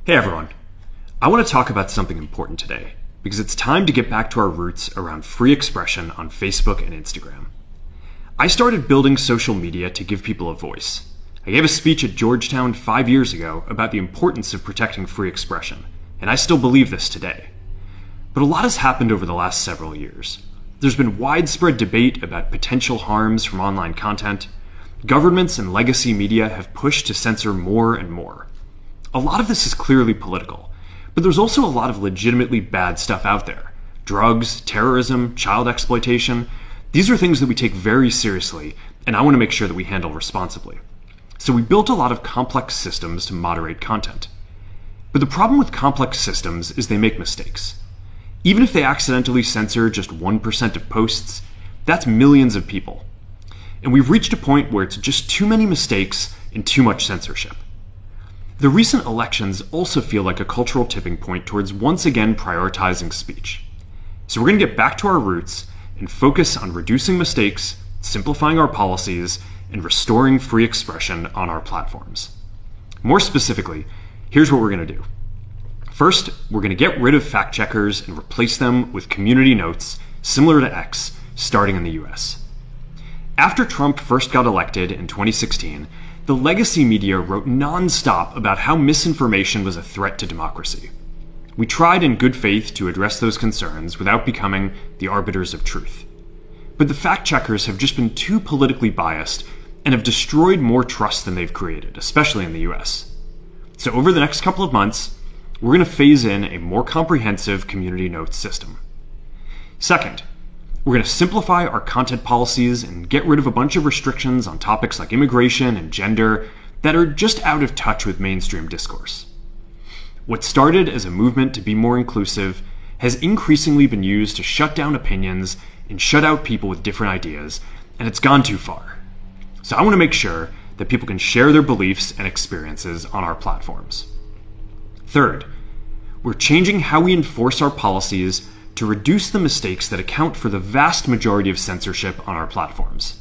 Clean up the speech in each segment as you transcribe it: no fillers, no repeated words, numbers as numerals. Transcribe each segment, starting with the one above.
Hey everyone, I want to talk about something important today because it's time to get back to our roots around free expression on Facebook and Instagram. I started building social media to give people a voice. I gave a speech at Georgetown 5 years ago about the importance of protecting free expression, and I still believe this today. But a lot has happened over the last several years. There's been widespread debate about potential harms from online content. Governments and legacy media have pushed to censor more and more. A lot of this is clearly political, but there's also a lot of legitimately bad stuff out there. Drugs, terrorism, child exploitation. These are things that we take very seriously, and I want to make sure that we handle responsibly. So we built a lot of complex systems to moderate content. But the problem with complex systems is they make mistakes. Even if they accidentally censor just 1% of posts, that's millions of people. And we've reached a point where it's just too many mistakes and too much censorship. The recent elections also feel like a cultural tipping point towards once again prioritizing speech. So we're going to get back to our roots and focus on reducing mistakes, simplifying our policies, and restoring free expression on our platforms. More specifically, here's what we're going to do. First, we're going to get rid of fact checkers and replace them with community notes similar to X, starting in the US. After Trump first got elected in 2016, the legacy media wrote non-stop about how misinformation was a threat to democracy. We tried in good faith to address those concerns without becoming the arbiters of truth. But the fact checkers have just been too politically biased and have destroyed more trust than they've created, especially in the US. So over the next couple of months, we're going to phase in a more comprehensive community notes system. Second, we're going to simplify our content policies and get rid of a bunch of restrictions on topics like immigration and gender that are just out of touch with mainstream discourse. What started as a movement to be more inclusive has increasingly been used to shut down opinions and shut out people with different ideas, and it's gone too far. So I want to make sure that people can share their beliefs and experiences on our platforms. Third, we're changing how we enforce our policies to reduce the mistakes that account for the vast majority of censorship on our platforms.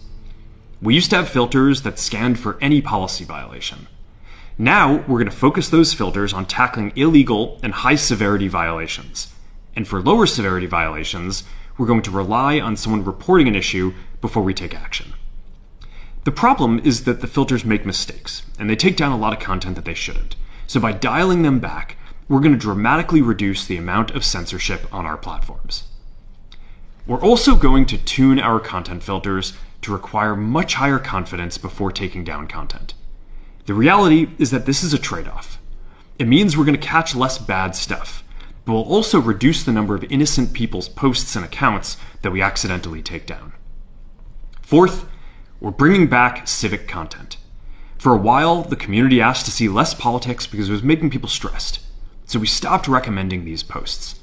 We used to have filters that scanned for any policy violation. Now, we're going to focus those filters on tackling illegal and high-severity violations. And for lower severity violations, we're going to rely on someone reporting an issue before we take action. The problem is that the filters make mistakes, and they take down a lot of content that they shouldn't. So by dialing them back, we're going to dramatically reduce the amount of censorship on our platforms. We're also going to tune our content filters to require much higher confidence before taking down content. The reality is that this is a trade-off. It means we're going to catch less bad stuff, but we'll also reduce the number of innocent people's posts and accounts that we accidentally take down. Fourth, we're bringing back civic content. For a while, the community asked to see less politics because it was making people stressed. So we stopped recommending these posts.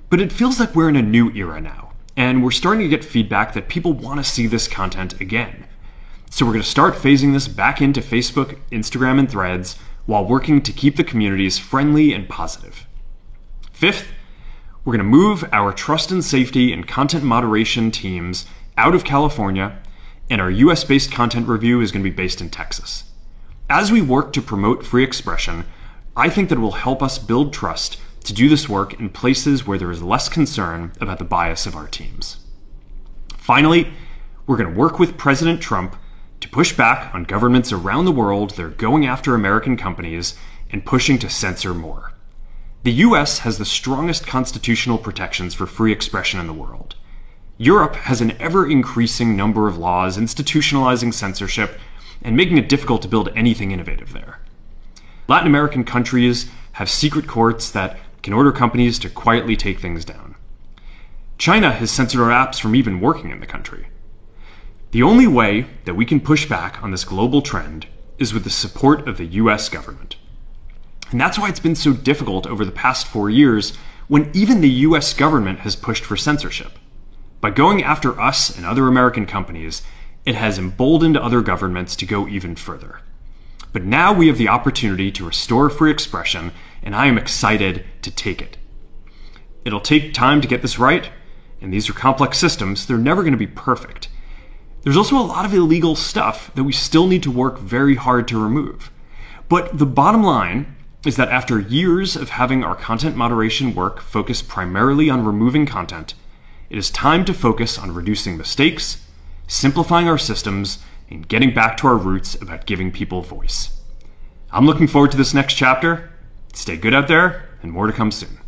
But it feels like we're in a new era now, and we're starting to get feedback that people want to see this content again. So we're going to start phasing this back into Facebook, Instagram, and Threads while working to keep the communities friendly and positive. Fifth, we're going to move our trust and safety and content moderation teams out of California, and our US-based content review is going to be based in Texas. As we work to promote free expression, I think that it will help us build trust to do this work in places where there is less concern about the bias of our teams. Finally, we're going to work with President Trump to push back on governments around the world that are going after American companies and pushing to censor more. The US has the strongest constitutional protections for free expression in the world. Europe has an ever-increasing number of laws institutionalizing censorship and making it difficult to build anything innovative there. Latin American countries have secret courts that can order companies to quietly take things down. China has censored our apps from even working in the country. The only way that we can push back on this global trend is with the support of the US government. And that's why it's been so difficult over the past 4 years when even the US government has pushed for censorship. By going after us and other American companies, it has emboldened other governments to go even further. But now we have the opportunity to restore free expression, and I am excited to take it. It'll take time to get this right, and these are complex systems. They're never going to be perfect. There's also a lot of illegal stuff that we still need to work very hard to remove. But the bottom line is that after years of having our content moderation work focus primarily on removing content, it is time to focus on reducing mistakes, simplifying our systems, and getting back to our roots about giving people voice. I'm looking forward to this next chapter. Stay good out there, and more to come soon.